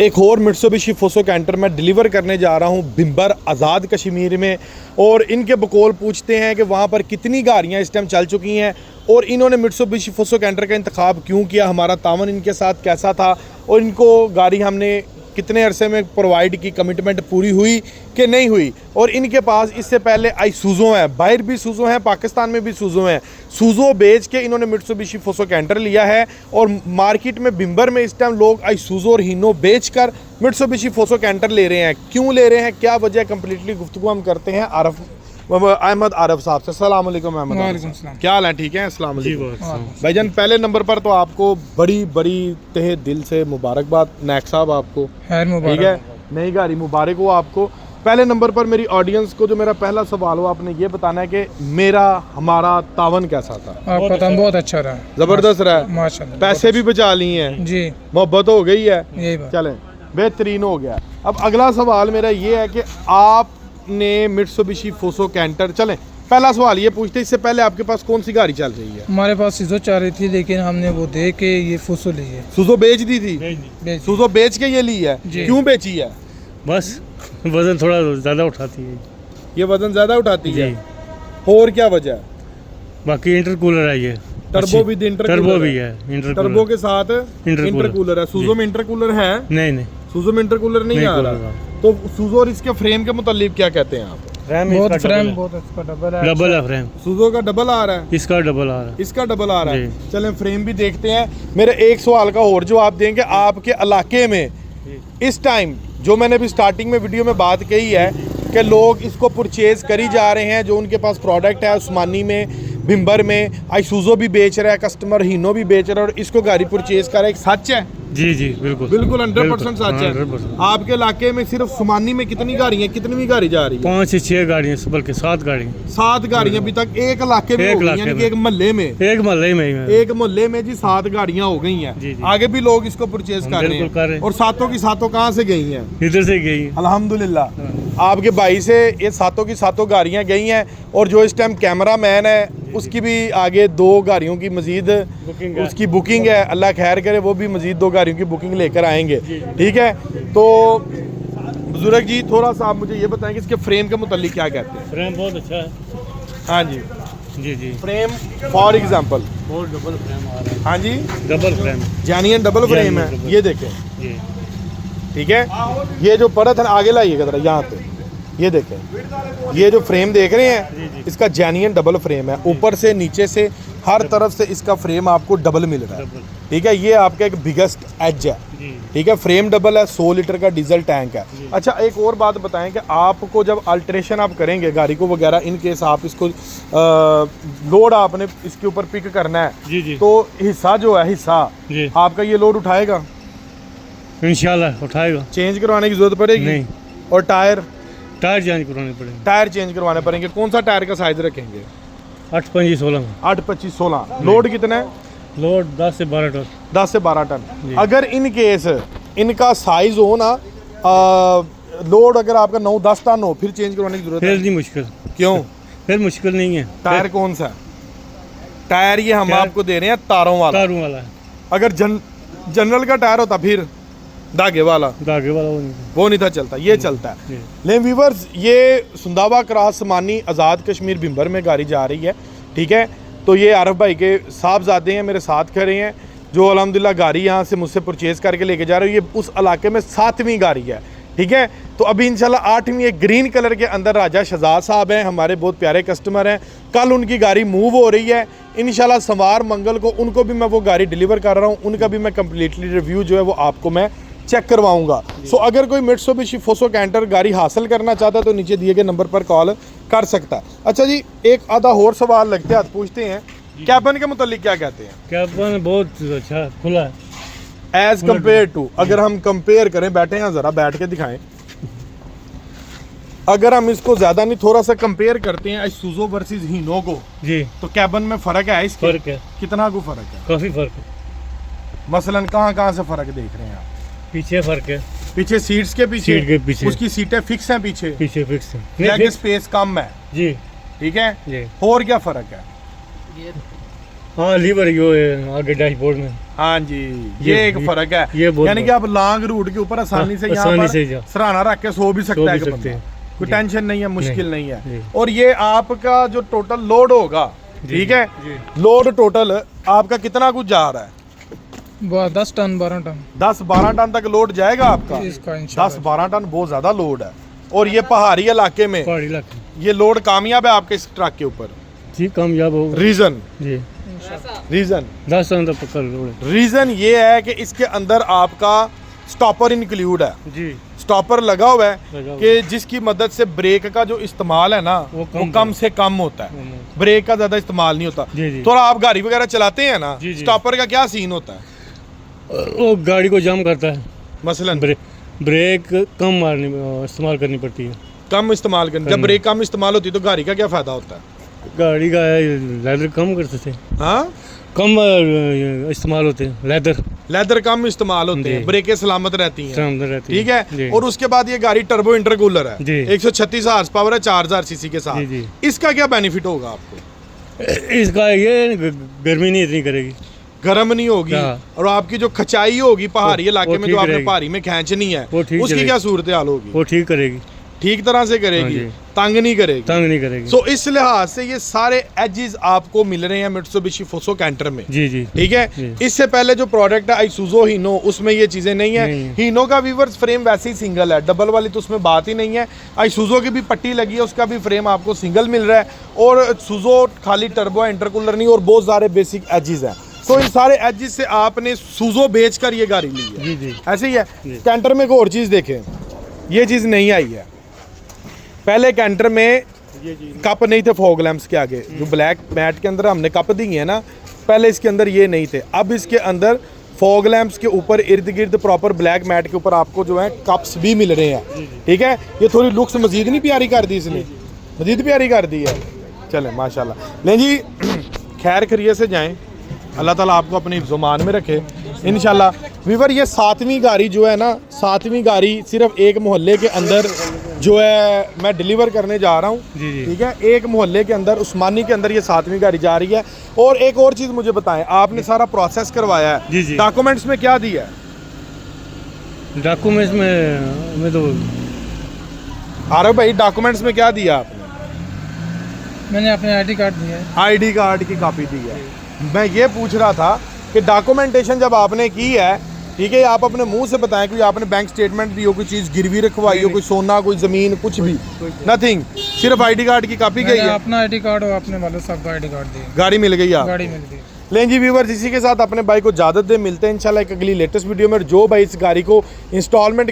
एक और Mitsubishi फुसो canter मैं डिलीवर करने जा रहा हूं बिम्बर आज़ाद कश्मीर में। और इनके बकौल पूछते हैं कि वहां पर कितनी गाड़ियां इस टाइम चल चुकी हैं और इन्होंने मित्सुबिशी फुसो कैंटर का इंतखाब क्यों किया, हमारा तावन इनके साथ कैसा था और इनको गाड़ी हमने कितने अरसे में प्रोवाइड की, कमिटमेंट पूरी हुई कि नहीं हुई। और इनके पास इससे पहले आईसूज़ो है, बाहर भी सूज़ो हैं, पाकिस्तान में भी सूज़ो हैं। सूज़ो बेच के इन्होंने मित्सुबिशी फुसो कैंटर लिया है और मार्केट में बिम्बर में इस टाइम लोग आईसूज़ो और हीनो बेच कर मित्सुबिशी फुसो कैंटर ले रहे हैं। क्यों ले रहे हैं, क्या वजह, कंप्लीटली गुफ्तगू हम करते हैं अहमद आरफ साहब से। अस्सलाम वालेकुम अहमद। वालेकुम सलाम। क्या हाल है, ठीक है? अस्सलाम वालेकुम भाईजान। पहले नंबर पर तो आपको बड़ी बड़ी तहे दिल से मुबारकबाद नायक साहब, आपको ठीक है, नई गाड़ी मुबारक हो आपको। पहले नंबर पर मेरी ऑडियंस को जो मेरा पहला सवाल हो, आपने ये बताना है कि मेरा हमारा तावन कैसा था। आपका तावन बहुत अच्छा रहा, जबरदस्त रहा, माशाल्लाह। पैसे भी बचा लिए हैं जी, मोहब्बत हो गई है, यही बात। चलें बेहतरीन हो गया। अब अगला सवाल मेरा ये है कि आपने मित्सुबिशी फुसो कैंटर, चलें पहला सवाल ये पूछते, इससे पहले आपके पास कौन सी गाड़ी चल रही है? हमारे पास सीजो चाह रही थी लेकिन हमने वो दे के ये फुसो ली है। सूज़ो बेच दी थी? बेच- सूज़ो बेच के ये ली है, जी। क्यों बेची है? बस वजन थोड़ा ज़्यादा उठाती है ये वजन ज्यादा उठाती जी। है, और क्या वजह है? बाकी इंटरकूलर है ये, टर्बो विद इंटरकूलर टर्बो भी है, टर्बो के साथ इंटरकूलर। इंटरकूलर है। सूज़ो में इंटरकूलर है? नहीं सूज़ो में इंटरकूलर नहीं आ कूलर रहा। तो सूज़ो और इसके फ्रेम के मुतालिक क्या कहते हैं आप? बहुत फ्रेम बहुत अच्छा डबल है। डबल है फ्रेम, सूज़ो का डबल आ रहा है, इसका डबल आ रहा है। इसका डबल आ रहा है। जी। चलें फ्रेम भी देखते हैं। मेरे एक सवाल का और जवाब देंगे, आपके इलाके में इस टाइम जो मैंने भी स्टार्टिंग में वीडियो में बात कही है कि लोग इसको परचेज करी जा रहे हैं, जो उनके पास प्रोडक्ट है उस्मानी में, बिम्बर में, आईसूज़ो भी बेच रहा है कस्टमर, हीनो भी बेच रहा है और इसको गाड़ी परचेज कर रहा है। सच है? जी जी बिल्कुल बिल्कुल 100% सच है। 100%। आपके इलाके में सिर्फ उस्मानी में कितनी गाड़ियाँ, कितनी गाड़ी जा रही है? 5 से 6 गाड़ियाँ, बल्कि 7 गाड़ियाँ 7 गाड़ियाँ अभी तक एक इलाके में एक हो गई, इलाके यानी कि में। एक मोहल्ले में, एक मोहल्ले में ही है। एक मोहल्ले में जी 7 गाड़ियाँ हो गई हैं। जी, जी। आगे भी लोग इसको परचेज कर रहे बिल्कुल कर रहे हैं हैं। और सातों की सातों कहाँ से गई हैं? इधर से गई है। अल्हम्दुलिल्लाह आपके भाई से ये सातों की सातों गाड़ियाँ गई हैं। और जो इस टाइम कैमरा मैन है उसकी भी आगे 2 गाड़ियों की मजीद बुकिंग है। उसकी बुकिंग है, अल्लाह खैर करे वो भी मजीद 2 गाड़ियों की बुकिंग लेकर आएंगे। ठीक है, तो बुजुर्ग जी थोड़ा सा आप मुझे ये बताएं कि इसके फ्रेम के मुतालिक क्या कहते हैं? फ्रेम बहुत अच्छा है। हाँ जी, जी जी, फ्रेम फॉर एग्जांपल, बहुत डबल फ्रेम आ रहा है। हाँ जी, double frame genuine double frame है। Genuine double। ये देखें, जी, ठीक है, ये जो परत है ना, आगे लाइएगा जरा यहाँ पे, ये देखें, ये जो फ्रेम देख रहे हैं इसका जेन्युइन डबल फ्रेम है, ऊपर से नीचे से हर तरफ से इसका फ्रेम आपको डबल मिल रहा है। डबल। ठीक है, ये आपका एक बिगेस्ट एज है। जी ठीक है, फ्रेम डबल है, 100 लीटर का डीजल टैंक है। अच्छा एक और बात बताएं कि आपको जब अल्ट्रेशन आप करेंगे गाड़ी को वगैरह, इन केस आप इसको लोड आपने इसके ऊपर पिक करना है, जी जी तो हिस्सा जो है, हिस्सा जी, आपका ये लोड उठाएगा? इंशाल्लाह उठाएगा। चेंज करवाने की जरूरत पड़ेगी? नहीं, और टायर टायर चेंज करवाने पड़ेंगे। टायर चेंज करवाने पड़ेंगे। कौन सा टायर का साइज रखेंगे? 8 5 16 8 25 16। लोड कितना है? लोड 10 से 12 टन। 10 से 12 टन। जी। अगर इन केस इनका साइज हो ना, लोड अगर आपका 9-10 टन हो, फिर चेंज करवाने की जरूरत फिर है? नहीं मुश्किल, क्यों? फिर मुश्किल नहीं है। टायर कौन सा है? टायर ये हम टायर- आपको दे रहे हैं तारों वाला। तारों वाला है, अगर जनरल का टायर होता फिर धागे वाला, धागे वाला वो नहीं। वो नहीं था चलता, ये चलता है। जी। लेकिन व्यूवर्स, ये सुंदावा क्रॉस मानी आज़ाद कश्मीर बिम्बर में गाड़ी जा रही है। ठीक है, तो ये आरफ भाई के साहबजादे हैं, मेरे साथ खड़े हैं, जो अल्हम्दुलिल्लाह गाड़ी यहाँ से मुझसे परचेज़ करके लेके जा रहे हो। ये उस इलाके में 7वीं गाड़ी है। ठीक है, तो अभी इंशाल्लाह 8वीं एक ग्रीन कलर के अंदर राजा शहजाद साहब हैं, हमारे बहुत प्यारे कस्टमर हैं। कल उनकी गाड़ी मूव हो रही है इंशाल्लाह, सोमवार मंगल को उनको भी मैं वो गाड़ी डिलीवर कर रहा हूँ। उनका भी मैं कम्प्लीटली रिव्यू जो है वो आपको मैं चेक करवाऊंगा। सो अगर कोई मित्सुबिशी फुसो कैंटर गाड़ी हासिल करना चाहता है तो नीचे दिए गए नंबर पर कॉल कर सकता है। अच्छा जी, एक आधा और सवाल लगते हाथ पूछते हैं, कैबिन के मुतालिक क्या कहते हैं? कैबिन बहुत अच्छा खुला है। एज कम्पेयर टू, अगर हम कंपेयर करें, बैठे हैं जरा, बैठ के दिखाएं, अगर हम इसको ज्यादा नहीं थोड़ा सा कंपेयर करते हैं आईसूज़ो वर्सेस हीनो को, जी, तो कैबिन में फर्क है इसके? फर्क है, कितना को फर्क है? काफी फर्क है। मसलन कहाँ से फर्क देख रहे हैं आप? पीछे फर्क है, पीछे सीट्स के पीछे, सीट के पीछे। उसकी सीटें फिक्स हैं पीछे, पीछे फिक्स है। लेग स्पेस कम है। जी ठीक है, जी, और क्या फर्क है? हाँ लीवर यो है आगे डैशबोर्ड में। हाँ जी, ये एक फर्क है। ये बहुत यानी कि आप लॉन्ग रूट के ऊपर आसानी से यहाँ आसानी पर से जा सराहना रख के सो भी सो सकता है भी कि सकते बंदा। हैं। कोई जी। टेंशन नहीं है, मुश्किल नहीं जी। है। और ये आपका जो टोटल लोड होगा, ठीक है, लोड टोटल आपका कितना कुछ जा रहा है? 10 टन 12 टन 10-12 टन तक लोड जाएगा आपका। इसका इंशाल्लाह। 10-12 टन बहुत ज्यादा लोड है। और ये पहाड़ी इलाके में पहाड़ी इलाके ये लोड कामयाब है आपके इस ट्रक के ऊपर। जी कामयाब हो रीजन जी। रीजन 10 टन तक पकड़ लो रीजन ये है कि इसके अंदर आपका स्टॉपर इंक्लूड है। जी। स्टॉपर लगा हुआ है लगा हुआ कि जिसकी मदद से ब्रेक का जो इस्तेमाल है ना वो वो कम कम से कम होता है। ब्रेक का ज्यादा इस्तेमाल नहीं होता। जी, जी। थोड़ा आप गाड़ी वगैरह चलाते हैं ना, जी, जी। स्टॉपर का क्या सीन होता है? वो गाड़ी को जाम करता है। मसलन ब्रेक कम मारनी इस्तेमाल करनी पड़ती है। कम इस्तेमाल करने, जब ब्रेक कम इस्तेमाल होती है तो गाड़ी का क्या फायदा होता है? गाड़ी का लेदर कम करते थे, हाँ, कम इस्तेमाल होते हैं लेदर लेदर कम इस्तेमाल होते जी। हैं, ब्रेकें सलामत रहती हैं, सामने रहती ठीक जी। है। और उसके बाद ये गाड़ी टर्बो इंटरकूलर है, जी। 136 हॉर्स पावर है, 4000 सीसी के साथ। जी, जी। इसका क्या बेनिफिट होगा आपको? इसका ये गर्मी नहीं इतनी करेगी। गर्म नहीं होगी, हाँ। और आपकी जो खचाई होगी पहाड़ी इलाके में ठीक जो आपने रहेगी। पहाड़ी में खींचनी है, वो ठीक उसकी रहेगी। क्या सूरत हाल होगी? वो ठीक करेगी, ठीक तरह से करेगी, हाँ जी। तंग नहीं करेगी। तंग नहीं करेगी। सो इस लिहाज से ये सारे एजेस आपको मिल रहे हैं मित्सुबिशी फुसो कैंटर में, जी जी ठीक है। जी। इससे पहले जो प्रोडक्ट है आइसुजो हीनो, उसमें ये चीजें नहीं है। नहीं है। हीनो का वीवर्स फ्रेम वैसे ही सिंगल है, डबल वाली तो उसमें बात ही नहीं है। आइसुजो की भी पट्टी लगी है, उसका भी फ्रेम आपको सिंगल मिल रहा है। और सुजो खाली टर्बो इंटरकूलर नहीं, और बहुत सारे बेसिक एजेस हैं। तो इन सारे एजेस से आपने सुजो बेचकर ये गाड़ी ली है, जी जी ऐसे ही है। जी। कैंटर में एक और चीज़ देखें, ये चीज़ नहीं आई है। पहले कैंटर में कप नहीं थे फॉग लैंप्स के आगे, जो ब्लैक मैट के अंदर हमने कप दिए हैं ना, पहले इसके अंदर ये नहीं थे। अब इसके अंदर फॉग लैंप्स के ऊपर इर्द गिर्द प्रॉपर ब्लैक मैट के ऊपर आपको जो है कप्स भी मिल रहे हैं, ठीक है। ये थोड़ी लुक्स मजीद नहीं प्यारी कर दी इसने, मजीद प्यारी कर दी है। चले माशाल्लाह। नहीं जी, खैर खैरियत से जाएं, अल्लाह ताला आपको अपने हिफ्ज़-ओ-मान में रखे इंशाल्लाह। वीवर ये 7वीं गाड़ी जो है ना, 7वीं गाड़ी सिर्फ एक मोहल्ले के अंदर जो है मैं डिलीवर करने जा रहा हूँ, जी, जी। ठीक है। एक मोहल्ले के अंदर, उस्मानी के अंदर ये 7वीं गाड़ी जा रही है। और एक और चीज़ मुझे बताएं, आपने सारा प्रोसेस करवाया है, जी, जी। डॉक्यूमेंट्स में क्या दिया है? डॉक्यूमेंट्स में तो आरव भाई, डॉक्यूमेंट्स में क्या दिया आपने? मैंने अपने आईडी कार्ड दिया है। आईडी कार्ड की कॉपी दी है। मैं ये पूछ रहा था कि डॉक्यूमेंटेशन जब आपने की है, ठीक है, आप अपने मुंह से बताएं कि आपने बैंक स्टेटमेंट दी हो, कोई चीज़ गिरवी रखवाई हो, कोई सोना, कोई ज़मीन, कुछ भी? नथिंग, सिर्फ आईडी कार्ड की कॉपी गई मैंने है। अपना आईडी कार्ड और अपने वाले साहब का आईडी कार्ड दिया, गाड़ी मिल गई आप? गाड़ी मिल गई। लें जी व्यूवर्स, इसी के साथ अपने भाई को इजाज़त दे, मिलते हैं इंशाल्लाह एक अगली लेटेस्ट वीडियो में। जो भाई इस गाड़ी को इंस्टॉलमेंट